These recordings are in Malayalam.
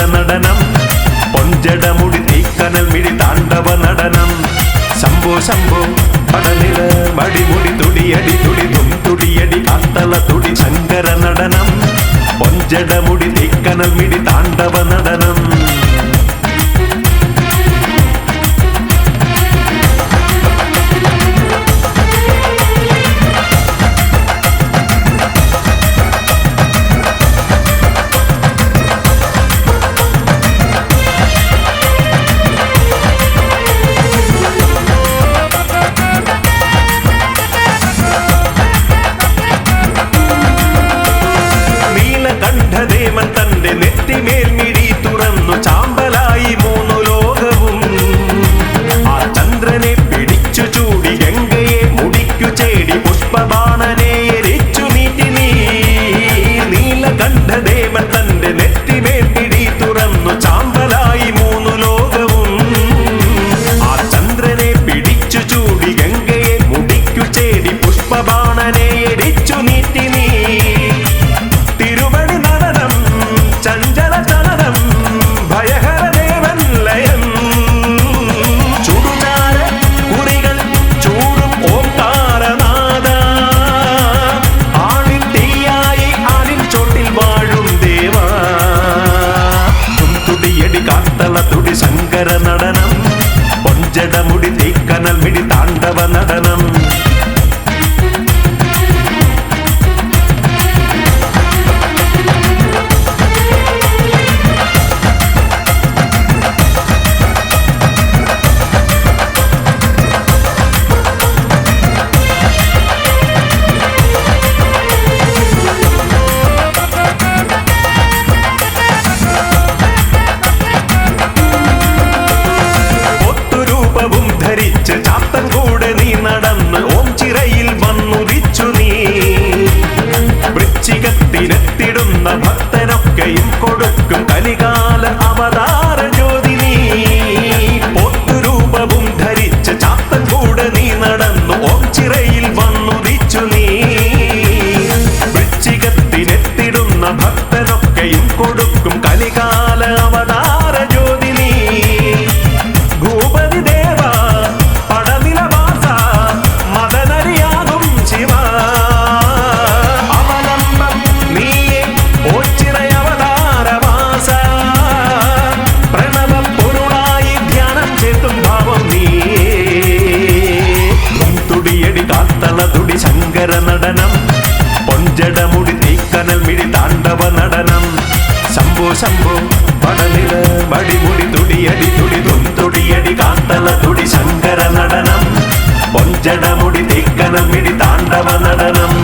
നടനം പൊഞ്ചടമുടി തീക്കനൽ മിഴി താണ്ഡവ നടനം ശംഭോ ശംഭോ പടനില മടിമുടി തുടിയടി തുടിതും തുടിയടി കാത്തള തുടി ശങ്കര നടനം പൊഞ്ചടമുടി തീക്കനൽ മിഴി താണ്ഡവ നടനം ദേവൻ തന്റെ നെറ്റിമേൽ മിഴി തുറന്നു ചാമ്പലായി മൂന്നു ലോകവും ആ ചന്ദ്രനെ പിടിച്ചു ചൂടി ഗംഗയെ മുടിക്കു ചേടി പുഷ്പബാണനെ എരിച്ചു നീട്ടി നീലകണ്ഠദേവൻ തന്റെ നെറ്റിമേൽ മിഴി തുറന്നു ചാമ്പലായി മൂന്നു ലോകവും ആ ചന്ദ്രനെ പിടിച്ചു ചൂടി ഗംഗയെ മുടിക്കു ചേടി പുഷ്പബാണനെ എരിച്ചു നീട്ടി ചഞ്ചല ചലനം ഭയഹരദേവൻ ലയം ചുടുചാര കുറികൾ ചൂടും ഓംകാരനാദ ആളിൻ തീയായി ആലിൻ ചോട്ടിൽ വാഴും ദേവാ തുടിയടി കാത്തള തുടി ശങ്കര നടനം പൊഞ്ചടമുടി തീക്കനൽ മിഴി താണ്ഡവ നടനം ചാത്തൻ കൂടെ നീ നടന്ന് ഓം ചിറയിൽ വന്നുദിച്ചു നീ വൃശ്ചികത്തിനെത്തിടുന്ന ഭക്തനൊക്കെയും കൊടുക്കും കലികാല അവതാര ജ്യോതി നീ പൊത്തുരൂപവും ധരിച്ച് ചാത്തൻ കൂടെ നീ നടന്നു ഓം ചിറയിൽ വന്നുദിച്ചു നീ വൃശ്ചികത്തിനെത്തിടുന്ന ഭക്തനൊക്കെയും കൊടുക്കും കലികാല അവതാര ജ്യോതി നീ ഭൂപതി ദേവ തുടി ശങ്കര നടനം പൊഞ്ചടമുടി തീക്കനൽ മിഴി താണ്ഡവ നടനം ശംഭോ ശംഭോ പടനില മടിമുടി തുടിയടി തുടിതും തുടിയടി കാത്തള തുടി ശങ്കര നടനം പൊഞ്ചടമുടി തീക്കനൽ മിഴി താണ്ഡവ നടനം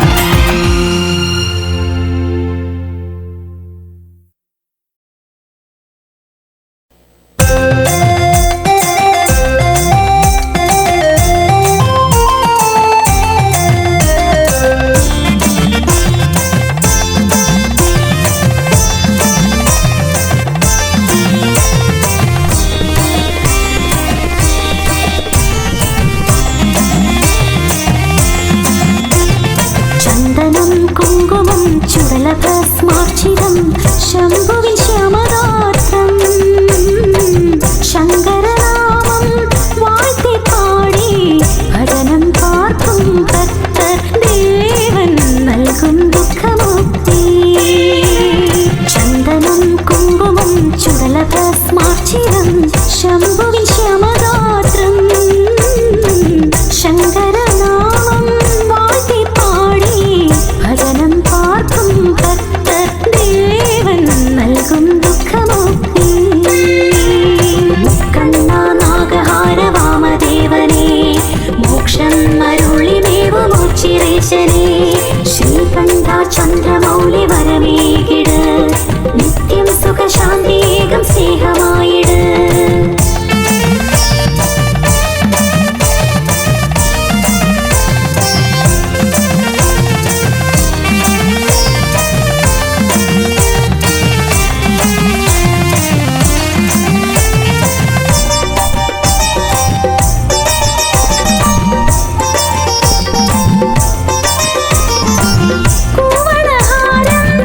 ഭസ്മാർച്ചിതം ശംഭുവിൻ ശ്യാമഗാത്രം ശങ്കരനാമം വാഴ്ത്തി പാടി ഭജനം പാർക്കും ഭക്തർ ദേവൻ നൽകും ദുഃഖമുക്തി ചന്ദനം കുങ്കുമം ചുടല ഭസ്മാർച്ചിതം ശംഭുവിൻ ശ്യാമഗാത്രം ശങ്കരനാമം വാഴ്ത്തി പാടി ഭജനം പാർക്കും ഭക്തർ ദേവൻ നൽകും ദുഃഖമുക്തി മുക്കണ്ണ നാഗഹാര വാമദേവനേ മോക്ഷം അരുളിമേവുമോച്ചിരേശനേ ശ്രീകണ്ഠ ചന്ദ്രമൗലി വരമേകിട് നിത്യം സുഖശാന്തിയേകം സ്നേഹമായിട്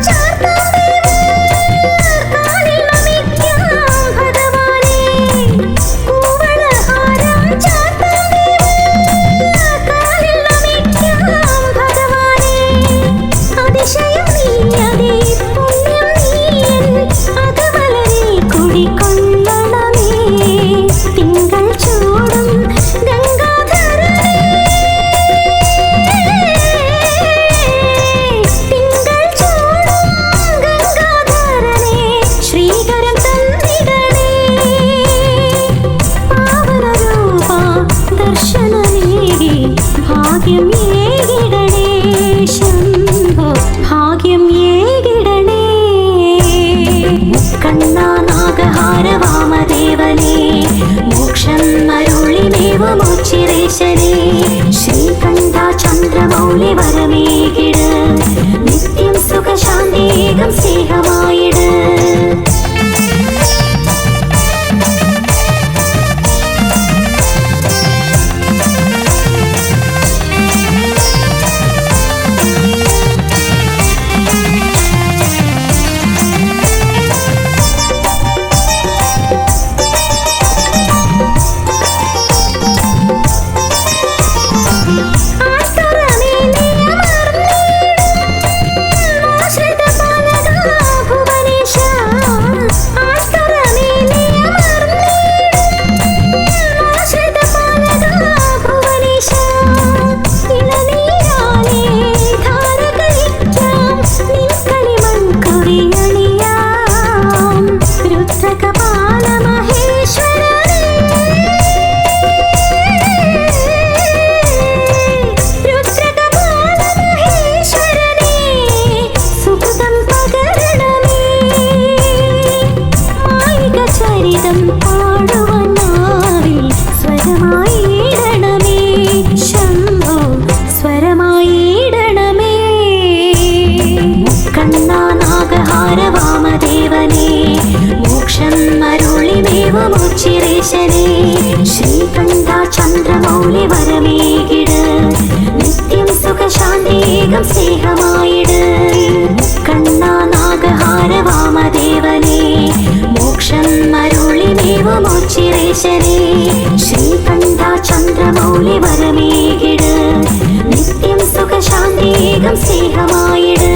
ചാർത്താം കാലിൽ നമിക്കാം നാഗഹാര വാമദേവനേ മോക്ഷം അരുളിമേവുമോച്ചിരേശനേ ശ്രീകണ്ഠ ചന്ദ്രമൗലി വരമേകിട് നിത്യം സുഖശാന്തേകം സ്നേഹമായിട് ശ്രീകണ്ഠ ചന്ദ്രമൗലി വരമേകിട് നിത്യം സുഖശാന്തേകം സ്നേഹമായിട് കണ്ണ നാഗഹാര വാമദേവനേ മോക്ഷം അരുളിമേവുമോച്ചിരേശനേ ശ്രീകണ്ഠ ചന്ദ്രമൗലി വരമേകിട് നിത്യം സുഖശാന്തേകം സ്നേഹമായിട്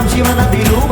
ശിവനദി രൂപമേറ്റിടാം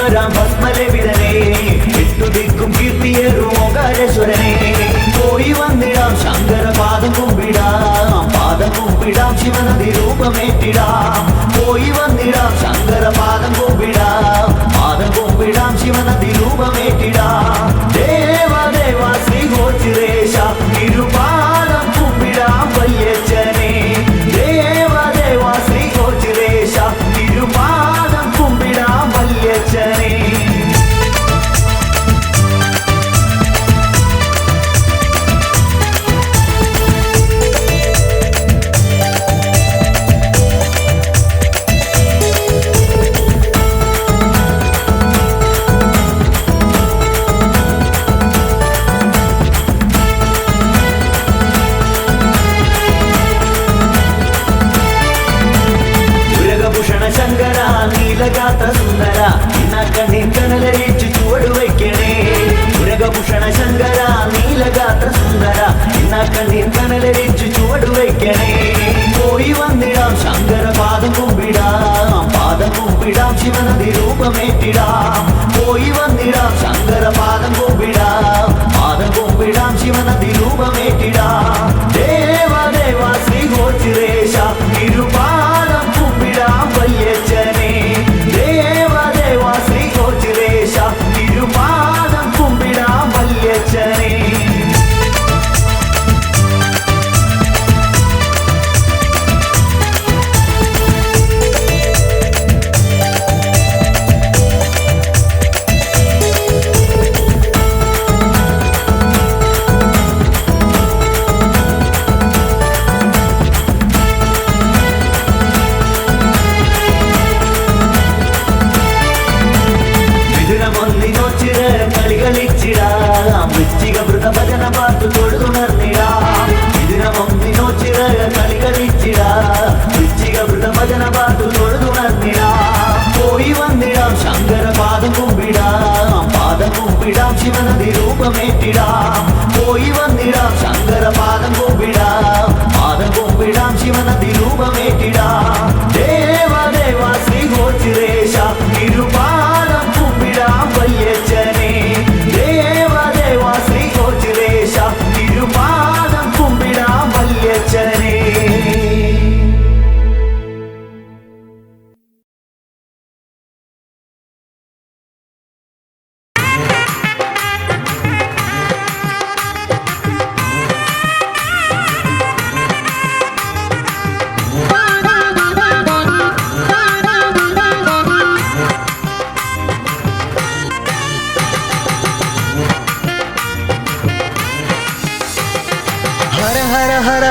വരാം ഭസ്മലവിതനെ എട്ടുദിക്കും കീർത്തിയേറും ഓങ്കാരേശ്വരനെ പോയി വന്നിടാം ശങ്കര പാദം കുമ്പിടാം ശിവനദി രൂപമേറ്റിടാം പോയി വന്നിടാം ശങ്കര പാദം കുമ്പിടാം ശിവനദി രൂപമേറ്റിടാം ദേവ ദേവ ശ്രീ ഗോചിരേശ തിരുപാദം കുമ്പിടാം വല്യച്ഛനെ ദേവ ദേവ ശ്രീ ഗോചിരേശ തിരുപാദം കുമ്പിടാം വല്യച്ഛനെ ശങ്കര നീലഗാത്ര സുന്ദര കണ്ണീർ കനലരിച്ചു ചുവട് വയ്ക്കണേ ഉരകഭൂഷണ ശങ്കര നീലഗാത്ര സുന്ദര കണ്ണീർ കനലരിച്ചു ചുവട് വയ്ക്കണേ പോയി വന്നിടാം ശങ്കര പാദം കുമ്പിടാം ശിവനദി രൂപമേറ്റിടാം പോയി വന്നിടാം ശങ്കര പാദം കുമ്പിടാം ശിവനദി രൂപമേറ്റിടാം ദേവ ദേവ ശ്രീ ഗോചിരേശ തിരുപാദം കുമ്പിടാം വല്യച്ഛനെ ദേവ ദേവ ശ്രീ ഗോചിരേശ തിരുപാദം കുമ്പിടാം വല്യച്ഛനെ കളികളിച്ചിടാം വൃശ്ചിക ഭജന പാട്ടു തൊഴുതുണർന്നിടാം ഇതിനൊന്നിനോച്ചിറ കളികളിച്ചിടാം വൃശ്ചിക ഭജന പാട്ടു തൊഴുതുണർന്നിടാം പോയി വന്നിടാം ശങ്കര പാദം കുമ്പിടാം ശിവനദി രൂപമേറ്റിടാം പോയി വന്നിടാം ശങ്കര പാദം കുമ്പിടാം ശിവനദി രൂപമേറ്റിടാം ദേവ ദേവ ശ്രീ ഗോചിരേശ തിരുപാദം കുമ്പിടാം വല്യച്ഛനെ ദേവ ദേവ ശ്രീ ഗോചിരേശ തിരുപാദം കുമ്പിടാം വല്യച്ഛനെ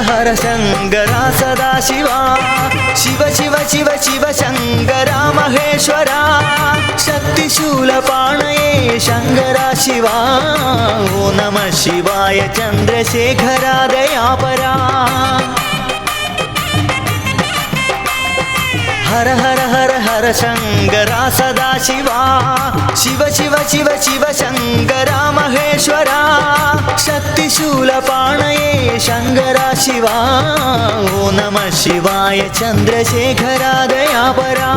हर शंकरा सदा शिवा शिव शिव शिव शिव शंकरा महेश्वरा शक्तिशूलपाणये शंकरा शिवा ओ नमः शिवाय चंद्रशेखरा दयापरा हर हर हर हर शंकरा सदा शिवा शिव शिव शिव शिव शंकरा महेश्वरा शक्तिशूलपाणये शंकरा शिवा ओ नमः शिवाय चंद्रशेखरा दयापरा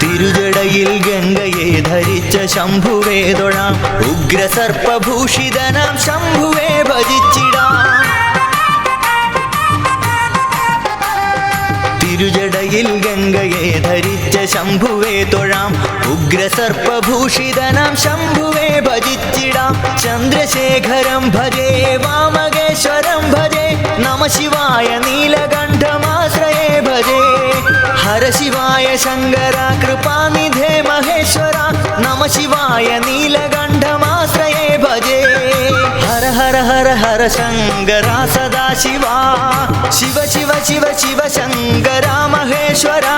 തിരുജടയിൽ ഗംഗയെ ധരിച്ച ശംഭുവേ തൊഴാം ഉഗ്രസർപ്പഭൂഷിതനാം ശംഭുവേ ഭജിച്ചിടാം തിരുജടയിൽ ഗംഗയെ ധരിച്ച ശംഭുവേ തൊഴാം ഉഗ്രസർപ്പഭൂഷിതനാം ശംഭുവേ ഭജിച്ചിടാം ചന്ദ്രശേഖരം ഭജേ വാമകേശ്വരം ഭജേ നമ ശിവായ നീലകണ്ഠമാശ്രയേ ഭജേ हर शिवाय शंकरा कृपानिधे महेश्वरा नम शिवाय नीलकंठमाश्रये भजे हर हर हर हर शंकरा सदा शिवा शिव शिव शिव शिव शंकरा महेश्वरा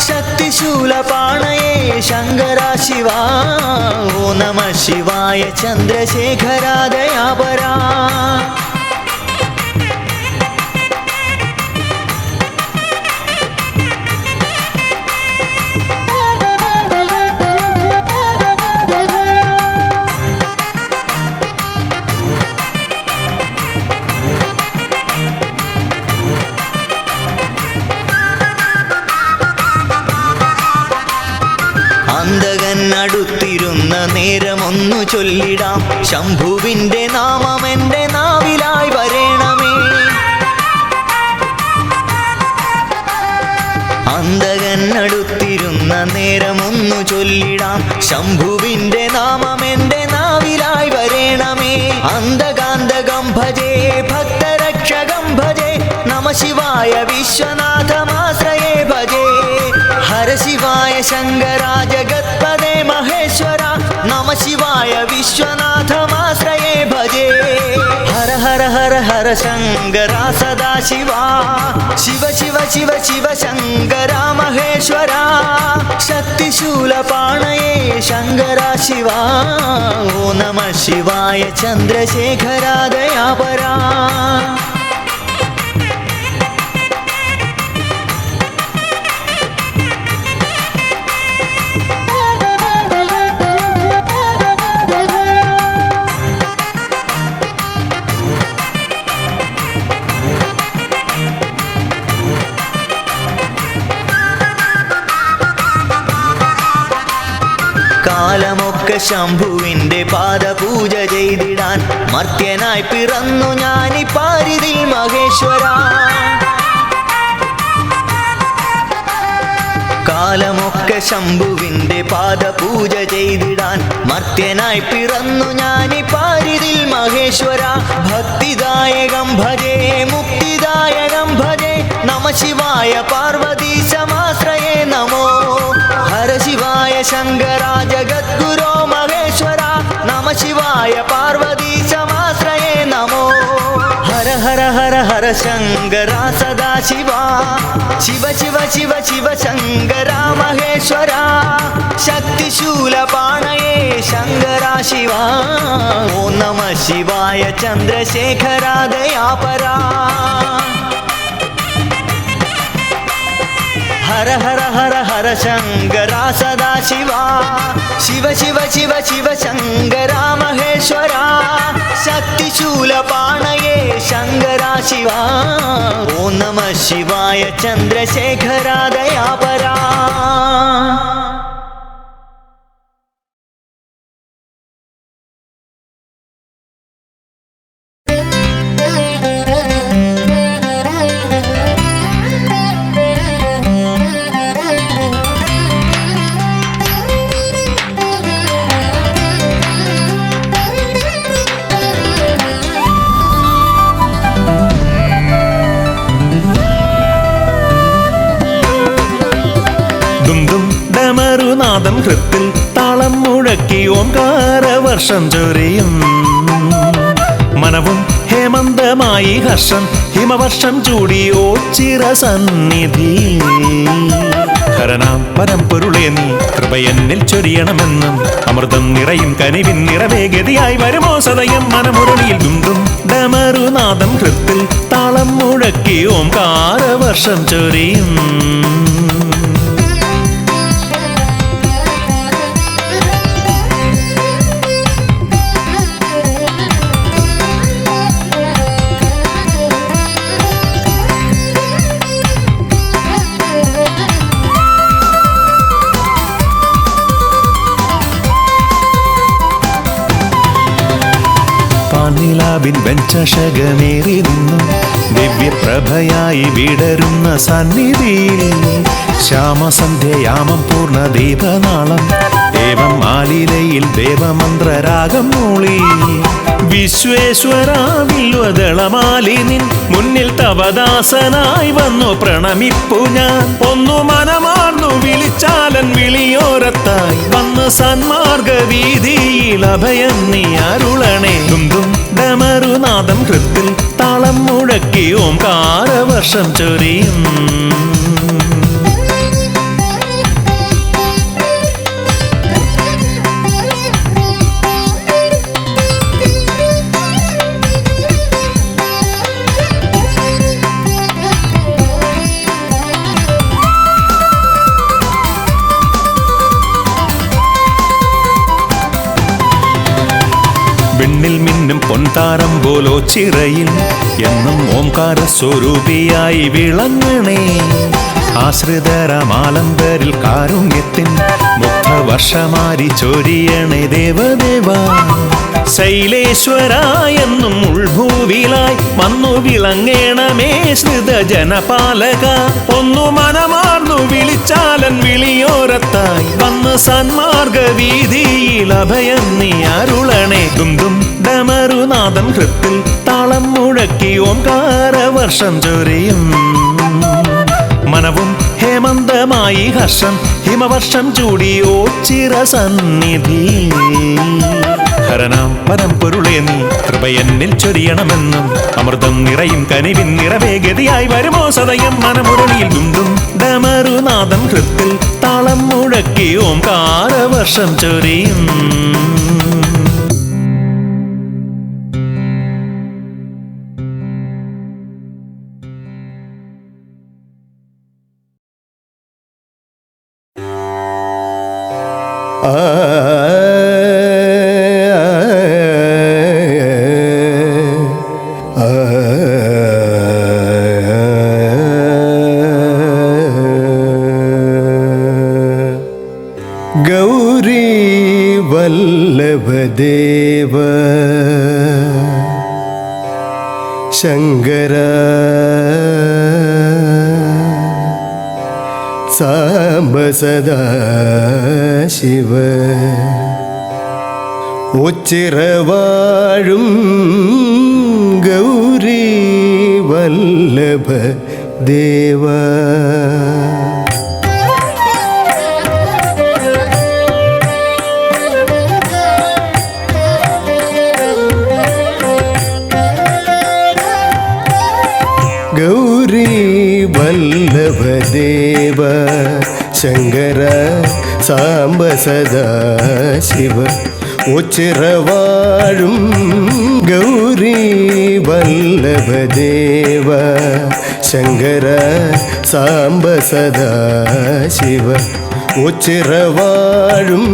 शक्तिशूलपाणये शंकरा शिवा ओ नमः शिवाय चंद्रशेखरा दयापरा പേരൊന്നു ചൊല്ലിടാം ശംഭുവിൻ്റെ നാമം എൻ്റെ നാവിലായി വരേണമേ അന്തകനടുത്തിരുന്ന നേരമൊന്നു ചൊല്ലിടാം ശംഭുവിൻ്റെ നാമം എൻ്റെ നാവിലായി വരേണമേ അന്തകാന്തകം ഭജേ ഭക്തരക്ഷകം ഭജേ നമ ശിവായ വിശ്വനാഥമാശ്രയേ ഭജേ ഹര ശിവായ ശങ്കരാ ജഗത്പദേ മഹേശ്വര നമ ശിവായ വിശ്വനാഥമാശ്രയേ ഭജേ ഹര ഹര ഹര ഹര ശങ്കര സദാശിവാ ശിവ ശിവ ശിവ ശിവ ശങ്കര മഹേശ്വര ശക്തിശൂലപാണയേ ശങ്കര ശിവാ ഓ നമ ശിവായ ചന്ദ്രശേഖര ദയാപരാ കാലമൊക്കെ ശംഭുവിൻ്റെ പാദപൂജ ചെയ്തിടാൻ മർത്യനായി പിറന്നു ഞാനി പാരിതിൽ മഹേശ്വര കാലമൊക്കെ ശംഭുവിൻ്റെ പാദപൂജ ചെയ്തിടാൻ മർത്യനായി പിറന്നു ഞാനി പാരിതിൽ മഹേശ്വര ഭക്തിദായകം ഭജേ മുക്തിദായകം ഭജേ നമ ശിവായ പാർവതീശമാശ്രയേ നമോ ഹര ശിവായ ശങ്കര ജഗദ്ഗുരോ മഹേശ്വര നമ ശിവായ പാർവതീശമാശ്രയേ നമോ ഹര ഹര ഹര ഹര ശങ്കര സദാശിവാ ശിവ ശിവ ശിവ ശിവ ശങ്കര മഹേശ്വര ശക്തിശൂലപാണയേ ശങ്കര ശിവാ ഓ നമ ശിവായ ചന്ദ്രശേഖര ദയാപരാ ഹര ഹര ഹര ഹര ശങ്കര സദാശിവാ ശിവ ശിവ ശിവ ശിവ ശങ്കര മഹേശ്വര ശക്തിശൂലപാണയേ ശങ്കര ശിവാ ഓ നമ ശിവായ ചന്ദ്രശേഖര ദയാപരാ നാദം ഹൃത്തിൽ താളം മുഴക്കി ഓംകാരവർഷം ചൊരിയും മനവും ഹേമന്തമായി ഹർഷം ഹിമവർഷം ചൂടിയോ ചിരസന്നിധി ഹരനാം പരമ്പൊരുളേ നീ കൃപയെന്നിൽ ചൊരിയണമെന്നും അമൃതം നിറയും കനിവിൻ നിറവേഗതിയായി വരുമോ സദയം മനമുരളിയിൽ ദുംദും ഡമറുനാദം ഹൃത്തിൽ താളം മുഴക്കി ഓംകാരവർഷം ചൊരിയും നിലാവിൻ വെഞ്ചഷകമേറി നിന്നു ദിവ്യപ്രഭയായി വിടരുന്ന സന്നിധിയിൽ ശ്യാമസന്ധ്യയാമം പൂർണ്ണ ദീപനാളം ദേവം ആലിലയിൽ ദേവമന്ത്രരാഗം മൂളി വിശ്വേശ്വരാവില്വദളമാലിനിൻ മുന്നിൽ തവദാസനായി വന്നു പ്രണമിപ്പു ഞാൻ ഒന്നു മനമാർന്നു വിളിച്ചാലൻ വിളിയോരത്തായി വന്ന് സന്മാർഗവീതിയിൽ അഭയം നീ അരുളണേ ദുംദും ഡമറുനാദം ഹൃത്തിൽ താളം മുഴക്കി ഓംകാരവർഷം ചൊരിയും വിണ്ണിൽ മിന്നും പൊൻതാരം പോലോ ചിറയിൽ എന്നും ഓംകാര സ്വരൂപിയായി വിളങ്ങണേ ആശ്രിതരമാലംബരിൽ കാരുണ്യത്തിൻ മുക്തി വർഷമാരി ചൊരിയണേ ദേവദേവ. ശൈലേശ്വര എന്നും ഉൾഭൂവിലായി വന്നു വിളങ്ങേണമേ ശ്രിതജനപാലക. ഒന്നു മനമാർന്നു വിളിച്ചാലൻ വിളിയോരത്തായി വന്ന് സന്മാർഗ വീതിയിൽ അഭയം നീ അരുളണേ. ദുംദും ഡമരുനാദം ഹൃത്തിൽ താളം മുഴക്കി ഓംകാരവർഷം ചൊരിയും മനവും ഹേമന്തമായി ഹർഷം ഹിമവർഷം ചൂടിയോ ചിരസന്നിധി. ഹരനാം പരം പൊരുളേ നീ കൃപയെന്നിൽ ചൊരിയണമെന്നും അമൃതം നിറയും കനിവിൻ നിറവേഗതിയായി വരുമോ സദയം മനമുരളിയിൽ. ദുംദും ഡമരുനാദം ഹൃത്തിൽ താളം മുഴക്കി ഓംകാരവർഷം ചൊരിയും. ഗൗരീ വല്ലഭദേവ ശങ്കര സാംബ സദാശിവ ഉച്ചിറവാഴും ഗൗരീ വല്ലഭ ദേവ. ഗൗരീ വല്ലഭദേവ ശങ്കര സാംബ സദാശിവ ഉച്ചിറവാഴും ഗൗരീ വല്ലഭദേവ ശങ്കര സാംബ സദാശിവ ഉച്ചിറവാഴും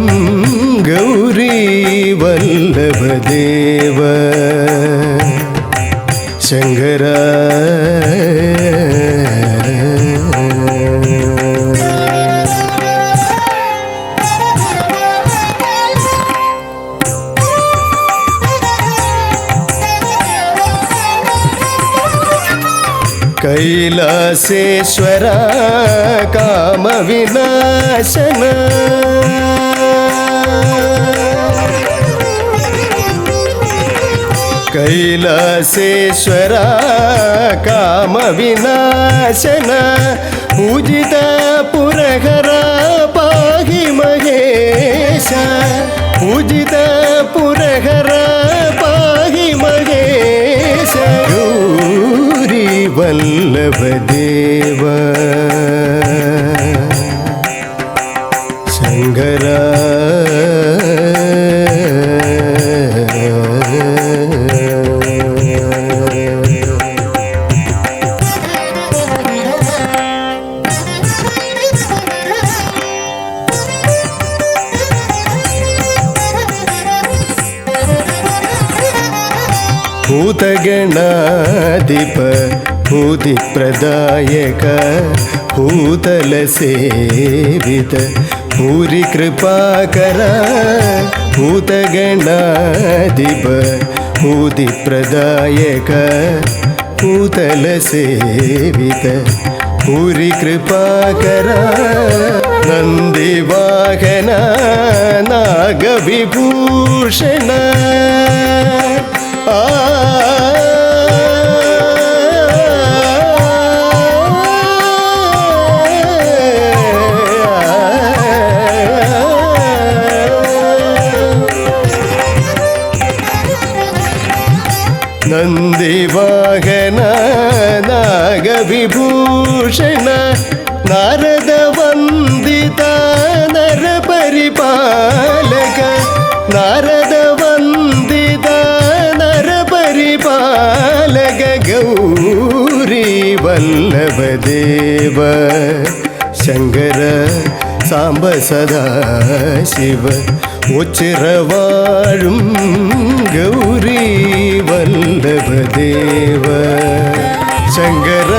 ഗൗരീ വല്ലഭദേവ ശങ്കര. കൈലാസേശ്വര കാമവിനാശന കൈലാസേശ്വര കാമവിനാശന പൂജിത പുരഹര പാഹി മഹേശ. പൂജിത പുരഹര പാഹി മഹേശ. ഗൗരീ വല്ലഭദേവ ശങ്കര. ഭൂതഗണാധിപ ഭൂതിപ്രദായക ഭൂതല സേവിത ഭൂരി കൃപാകര. ഭൂതഗണാധിപ ഭൂതിപ്രദായക ഭൂതല സേവിത ഭൂരി കൃപാകര. നന്ദിവാഹന നാഗവിഭൂഷണ നന്ദിവാഹന നാഗവിഭൂഷണ നാരദ വന്ദിത നരപരിപാലക. നാരദ വന്ദിത നരപരിപാലക. ഗൗരീ വല്ലഭദേവ ശങ്കര സാംബ സദാശിവ ഉച്ചിറവാഴും ഗൗരീ വല്ലഭദേവ ശങ്കര.